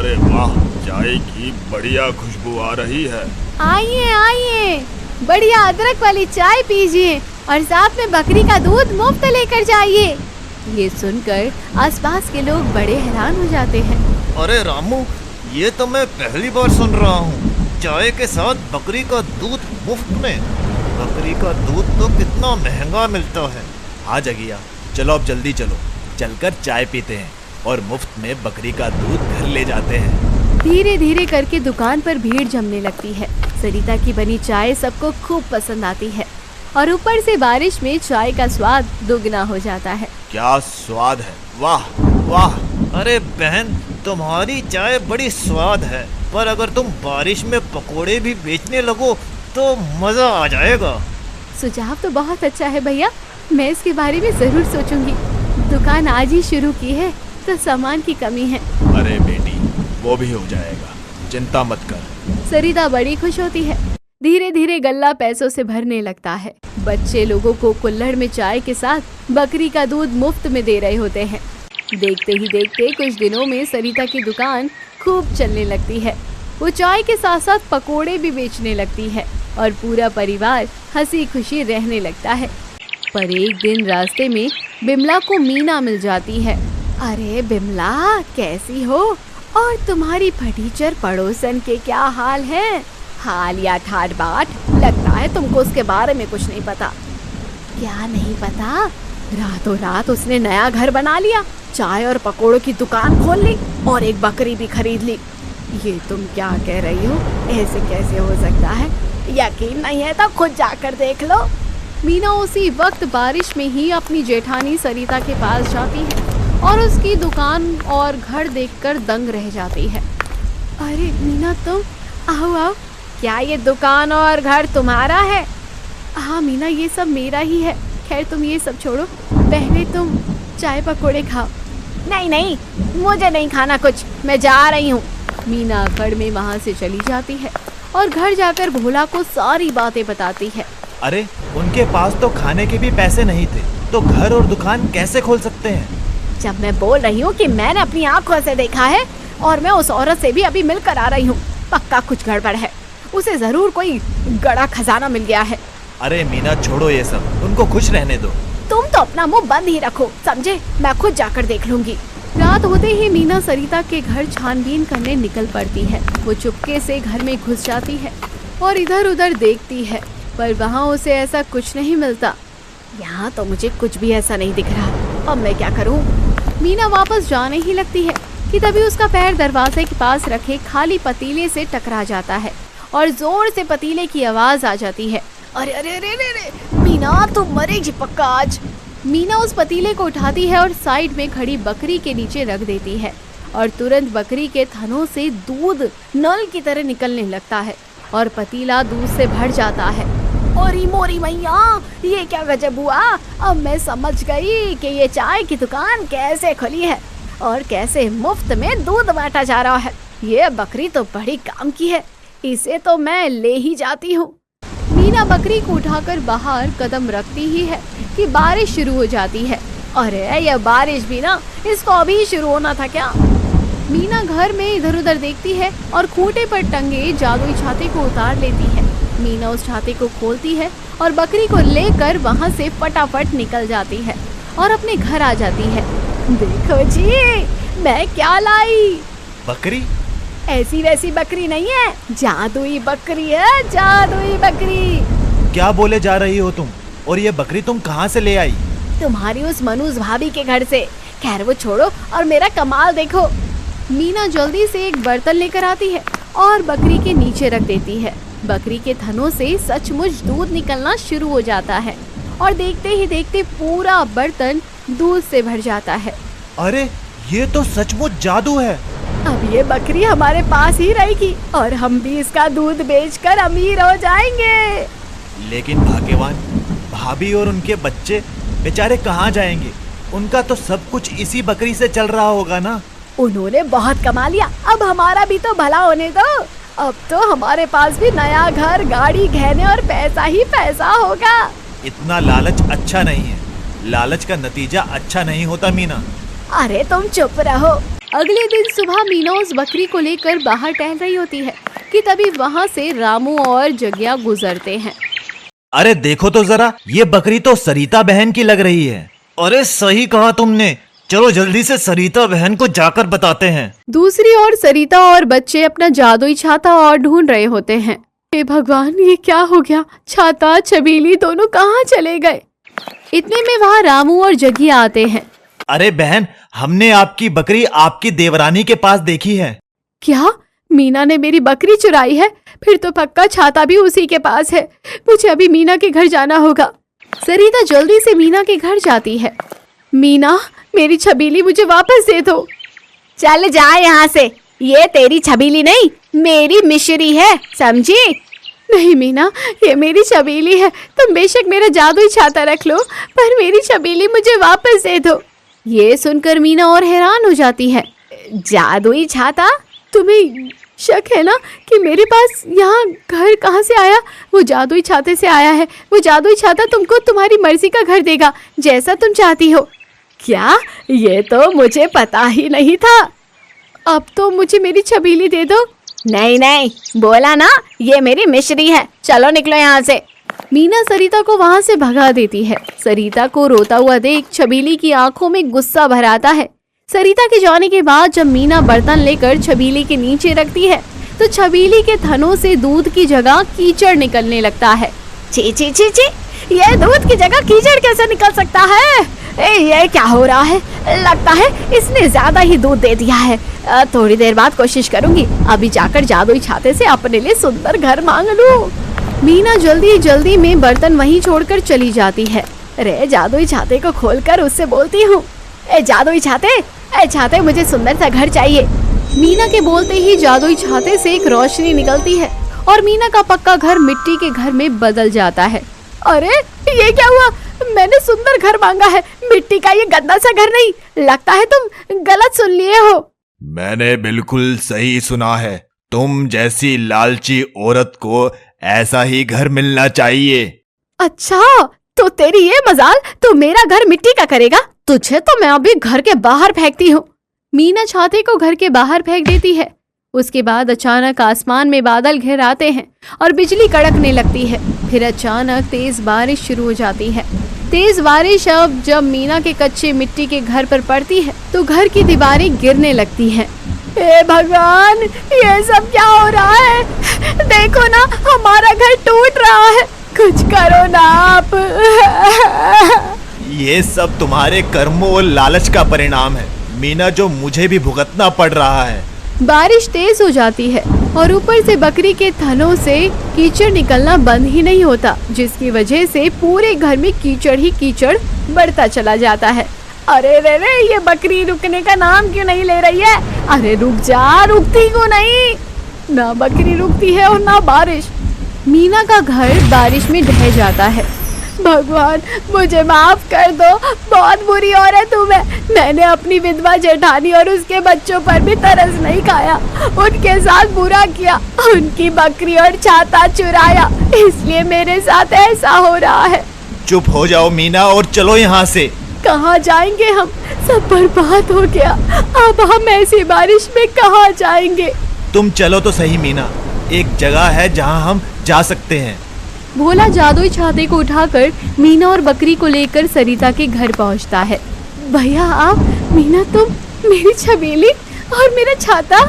अरे वाह, चाय की बढ़िया खुशबू आ रही है। आइए आइए, बढ़िया अदरक वाली चाय पीजिए और साथ में बकरी का दूध मुफ्त लेकर जाइए। ये सुनकर आसपास के लोग बड़े हैरान हो जाते हैं। अरे रामू, ये तो मैं पहली बार सुन रहा हूँ, चाय के साथ बकरी का दूध मुफ्त में। बकरी का दूध तो कितना महंगा मिलता है। हाँ जगिया, चलो अब जल्दी चलो, चलकर चाय पीते हैं और मुफ्त में बकरी का दूध घर ले जाते हैं। धीरे धीरे करके दुकान पर भीड़ जमने लगती है। सरिता की बनी चाय सबको खूब पसंद आती है और ऊपर से बारिश में चाय का स्वाद दोगुना हो जाता है। क्या स्वाद है, वाह वाह। अरे बहन, तुम्हारी चाय बड़ी स्वाद है, पर अगर तुम बारिश में पकोड़े भी बेचने लगो तो मजा आ जाएगा। सुझाव तो बहुत अच्छा है भैया, मैं इसके बारे में जरूर सोचूंगी। दुकान आज ही शुरू की है तो सामान की कमी है। अरे बेटी, वो भी हो जाएगा, चिंता मत कर। सरिता बड़ी खुश होती है। धीरे धीरे गल्ला पैसों से भरने लगता है। बच्चे लोगों को कुल्हड़ में चाय के साथ बकरी का दूध मुफ्त में दे रहे होते हैं। देखते ही देखते कुछ दिनों में सरिता की दुकान खूब चलने लगती है। वो चाय के साथ साथ पकोड़े भी बेचने लगती है और पूरा परिवार हंसी खुशी रहने लगता है। पर एक दिन रास्ते में बिमला को मीना मिल जाती है। अरे बिमला, कैसी हो? और तुम्हारी फटीचर पड़ोसन के क्या हाल है? हाल या ठाट बाट, लगता है तुमको उसके बारे में कुछ नहीं पता। क्या नहीं पता? रातों रात उसने नया घर बना लिया, चाय और पकोड़ों की दुकान खोल ली और एक बकरी भी खरीद ली। ये तुम क्या कह रही हो? ऐसे कैसे हो सकता है? यकीन नहीं है तो खुद जाकर देख लो। मीना उसी वक्त बारिश में ही अपनी जेठानी सरिता के पास जाती है और उसकी दुकान और घर देखकर दंग रह जाती है। अरे मीना, तुम आओ आओ, क्या ये दुकान और घर तुम्हारा है? हाँ मीना, ये सब मेरा ही है। खैर तुम ये सब छोड़ो, पहले तुम चाय पकोड़े खाओ। नहीं नहीं, मुझे नहीं खाना कुछ, मैं जा रही हूँ। मीना अकड़ में वहाँ से चली जाती है और घर जाकर भोला को सारी बातें बताती है। अरे उनके पास तो खाने के भी पैसे नहीं थे, तो घर और दुकान कैसे खोल सकते हैं? जब मैं बोल रही हूँ कि मैंने अपनी आंखों से देखा है और मैं उस औरत से भी अभी मिलकर आ रही हूँ, पक्का कुछ गड़बड़ है। उसे जरूर कोई गड़ा खजाना मिल गया है। अरे मीना, छोड़ो ये सब, उनको खुश रहने दो। तुम तो अपना मुंह बंद ही रखो, समझे? मैं खुद जाकर देख लूंगी। रात होते ही मीना सरिता के घर छानबीन करने निकल पड़ती है। वो चुपके से घर में घुस जाती है और इधर उधर देखती है, पर वहाँ उसे ऐसा कुछ नहीं मिलता। यहाँ तो मुझे कुछ भी ऐसा नहीं दिख रहा, अब मैं क्या करूँ? मीना वापस जाने ही लगती है कि तभी उसका पैर दरवाजे के पास रखे खाली पतीले से टकरा जाता है और जोर से पतीले की आवाज आ जाती है। अरे अरे अरे अरे, मीना तुम मरेगी पक्का आज। मीना उस पतीले को उठाती है और साइड में खड़ी बकरी के नीचे रख देती है और तुरंत बकरी के थनों से दूध नल की तरह निकलने लगता है और पतीला दूध से भर जाता है। और मोरी मैया, ये क्या गजब हुआ? अब मैं समझ गई कि ये चाय की दुकान कैसे खुली है और कैसे मुफ्त में दूध बांटा जा रहा है। ये बकरी तो बड़ी काम की है, इसे तो मैं ले ही जाती हूँ। मीना बकरी को उठाकर बाहर कदम रखती ही है कि बारिश शुरू हो जाती है। अरे ये बारिश भी ना, इसको अभी शुरू होना था क्या? मीना घर में इधर उधर देखती है और खूंटे पर टंगे जादुई छाते को उतार लेती है। मीना उस छाते को खोलती है और बकरी को लेकर वहाँ से फटाफट निकल जाती है और अपने घर आ जाती है। देखो जी, मैं क्या लाई। बकरी? ऐसी वैसी बकरी नहीं है, जादुई बकरी है, जादुई बकरी। क्या बोले जा रही हो तुम? और ये बकरी तुम कहाँ से ले आई? तुम्हारी उस मनूज भाभी के घर से। खैर वो छोड़ो और मेरा कमाल देखो। मीना जल्दी से एक बर्तन लेकर आती है और बकरी के नीचे रख देती है। बकरी के थनों से सचमुच दूध निकलना शुरू हो जाता है और देखते ही देखते पूरा बर्तन दूध से भर जाता है। अरे ये तो सचमुच जादू है। अब ये बकरी हमारे पास ही रहेगी और हम भी इसका दूध बेचकर अमीर हो जाएंगे। लेकिन भाग्यवान भाभी और उनके बच्चे बेचारे कहाँ जाएंगे? उनका तो सब कुछ इसी बकरी से चल रहा होगा ना। उन्होंने बहुत कमा लिया, अब हमारा भी तो भला होने दो। अब तो हमारे पास भी नया घर, गाड़ी, गहने और पैसा ही पैसा होगा। इतना लालच अच्छा नहीं है, लालच का नतीजा अच्छा नहीं होता मीना। अरे तुम चुप रहो। अगले दिन सुबह मीना उस बकरी को लेकर बाहर टहल रही होती है कि तभी वहाँ से रामू और जगिया गुजरते हैं। अरे देखो तो जरा, ये बकरी तो सरिता बहन की लग रही है। अरे सही कहा तुमने, चलो जल्दी से सरिता बहन को जाकर बताते हैं। दूसरी ओर सरिता और बच्चे अपना जादुई छाता और ढूंढ रहे होते हैं। हे भगवान, ये क्या हो गया? छाता छबीली दोनों कहाँ चले गए? इतने में वहाँ रामू और जगिया आते हैं। अरे बहन, हमने आपकी बकरी आपकी देवरानी के पास देखी है। क्या? मीना ने मेरी बकरी चुराई है? फिर तो पक्का छाता भी उसी के पास है। मुझे अभी मीना के घर जाना होगा। सरिता जल्दी से मीना के घर जाती है। मीना, मेरी छबीली मुझे वापस दे दो। चल जा यहाँ से, ये तेरी छबीली नहीं, मेरी मिश्री है, समझी? नहीं मीना, ये मेरी छबीली है। तुम बेशक मेरा जादुई छाता रख लो, पर मेरी छबीली मुझे वापस दे दो। ये सुनकर मीना और हैरान हो जाती है। जादुई छाता? तुम्हें शक है ना कि मेरे पास यहाँ घर कहाँ से आया? वो जादुई छाते से आया है। वो जादुई छाता तुमको तुम्हारी मर्जी का घर देगा, जैसा तुम चाहती हो। क्या? ये तो मुझे पता ही नहीं था। अब तो मुझे मेरी छबीली दे दो। नहीं नहीं, बोला ना, ये मेरी मिश्री है। चलो निकलो यहाँ से। मीना सरिता को वहाँ से भगा देती है। सरिता को रोता हुआ देख छबीली की आंखों में गुस्सा भर आता है। सरिता के जाने के बाद जब मीना बर्तन लेकर छबीली के नीचे रखती है तो छबीली के थनों से दूध की जगह कीचड़ निकलने लगता है। ची ची ची ची, ये दूध की जगह कीचड़ कैसे निकल सकता है? ये क्या हो रहा है? लगता है इसने ज्यादा ही दूध दे दिया है। थोड़ी देर बाद कोशिश करूंगी। अभी जाकर जादुई छाते से अपने लिए सुंदर घर मांग लूं। मीना जल्दी जल्दी में बर्तन वहीं छोड़कर चली जाती है। अरे जादुई छाते को खोलकर उससे बोलती हूँ, ए जादुई छाते, ए छाते, मुझे सुंदर सा घर चाहिए। मीना के बोलते ही जादुई छाते से एक रोशनी निकलती है और मीना का पक्का घर मिट्टी के घर में बदल जाता है। अरे ये क्या हुआ? मैंने सुंदर घर मांगा है, मिट्टी का ये गंदा सा घर नहीं। लगता है तुम गलत सुन लिए हो। मैंने बिल्कुल सही सुना है। तुम जैसी लालची औरत को ऐसा ही घर मिलना चाहिए। अच्छा, तो तेरी ये मजाल, तू मेरा घर मिट्टी का करेगा? तुझे तो मैं अभी घर के बाहर फेंकती हूँ। मीना छाते को घर के बाहर फेंक देती है। उसके बाद अचानक आसमान में बादल घिर आते हैं और बिजली कड़कने लगती है। फिर अचानक तेज बारिश शुरू हो जाती है। तेज बारिश अब जब मीना के कच्चे मिट्टी के घर पर पड़ती है तो घर की दीवारें गिरने लगती हैं। हे भगवान, ये सब क्या हो रहा है? देखो ना, हमारा घर टूट रहा है। कुछ करो ना आप। ये सब तुम्हारे कर्मों और लालच का परिणाम है मीना, जो मुझे भी भुगतना पड़ रहा है। बारिश तेज हो जाती है और ऊपर से बकरी के थनों से कीचड़ निकलना बंद ही नहीं होता, जिसकी वजह से पूरे घर में कीचड़ ही कीचड़ बढ़ता चला जाता है। अरे रे रे, ये बकरी रुकने का नाम क्यों नहीं ले रही है? अरे रुक जा, रुकती क्यों नहीं? ना बकरी रुकती है और ना बारिश। मीना का घर बारिश में ढह जाता है। भगवान, मुझे माफ कर दो, बहुत बुरी औरत हूँ मैं। मैंने अपनी विधवा जेठानी और उसके बच्चों पर भी तरस नहीं खाया, उनके साथ बुरा किया, उनकी बकरी और छाता चुराया, इसलिए मेरे साथ ऐसा हो रहा है। चुप हो जाओ मीना और चलो यहाँ से। कहाँ जाएंगे हम? सब बर्बाद हो गया। अब हम ऐसी बारिश में कहाँ जाएंगे? तुम चलो तो सही मीना, एक जगह है जहाँ हम जा सकते हैं। भोला जादुई छाते को उठाकर मीना और बकरी को लेकर सरिता के घर पहुंचता है। भैया आप, मीना तुम, मेरी छबीली और मेरा छाता।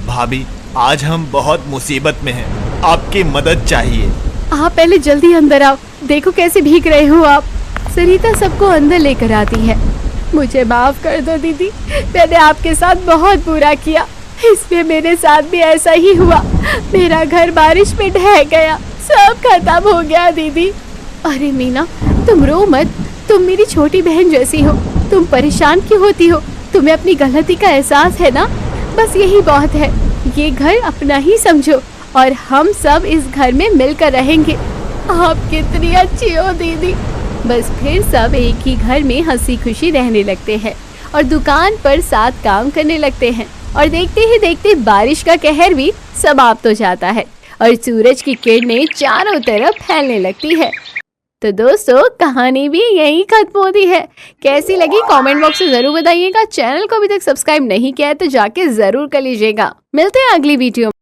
भाभी, आज हम बहुत मुसीबत में हैं, आपकी मदद चाहिए। आप पहले जल्दी अंदर आओ, देखो कैसे भीग रहे हो आप। सरिता सबको अंदर लेकर आती है। मुझे माफ कर दो दीदी, मैंने आपके साथ बहुत बुरा किया, इसलिए मेरे साथ भी ऐसा ही हुआ। मेरा घर बारिश में ढह गया, सब खत्म हो गया दीदी। अरे मीना, तुम रो मत, तुम मेरी छोटी बहन जैसी हो। तुम परेशान क्यों होती हो? तुम्हें अपनी गलती का एहसास है ना? बस यही बहुत है। ये घर अपना ही समझो और हम सब इस घर में मिलकर रहेंगे। आप कितनी अच्छी हो दीदी। बस फिर सब एक ही घर में हंसी खुशी रहने लगते हैं और दुकान पर साथ काम करने लगते हैं। और देखते ही देखते बारिश का कहर भी समाप्त हो जाता है और सूरज की किरणें चारों तरफ फैलने लगती है। तो दोस्तों कहानी भी यही खत्म होती है। कैसी लगी कमेंट बॉक्स में जरूर बताइएगा। चैनल को अभी तक सब्सक्राइब नहीं किया है तो जाके जरूर कर लीजिएगा। मिलते हैं अगली वीडियो में।